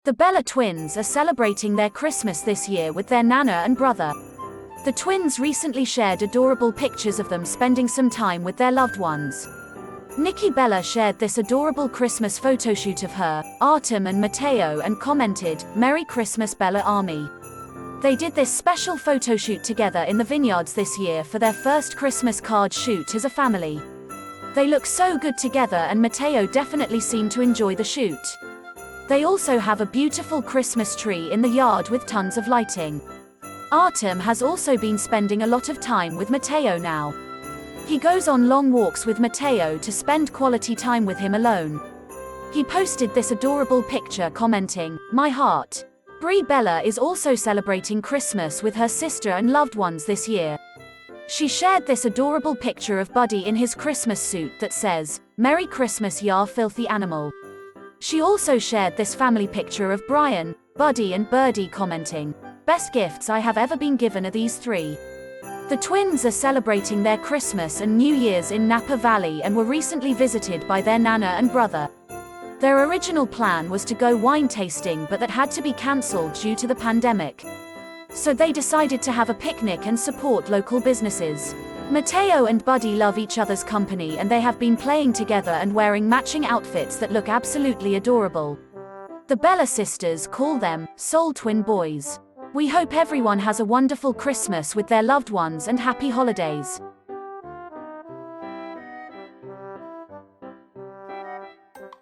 The Bella twins are celebrating their Christmas this year with their nana and brother. The twins recently shared adorable pictures of them spending some time with their loved ones. Nikki Bella shared this adorable Christmas photoshoot of her, Artem and Matteo and commented, "Merry Christmas Bella Army." They did this special photoshoot together in the vineyards this year for their first Christmas card shoot as a family. They look so good together and Matteo definitely seemed to enjoy the shoot. They also have a beautiful Christmas tree in the yard with tons of lighting. Artem has also been spending a lot of time with Matteo now. He goes on long walks with Matteo to spend quality time with him alone. He posted this adorable picture commenting, "My heart." Brie Bella is also celebrating Christmas with her sister and loved ones this year. She shared this adorable picture of Buddy in his Christmas suit that says, "Merry Christmas ya filthy animal." She also shared this family picture of Brian, Buddy and Birdie commenting, "Best gifts I have ever been given are these three." The twins are celebrating their Christmas and New Year's in Napa Valley and were recently visited by their nana and brother. Their original plan was to go wine tasting, but that had to be cancelled due to the pandemic. So they decided to have a picnic and support local businesses. Matteo and Buddy love each other's company and they have been playing together and wearing matching outfits that look absolutely adorable. The Bella sisters call them soul twin boys. We hope everyone has a wonderful Christmas with their loved ones and happy holidays.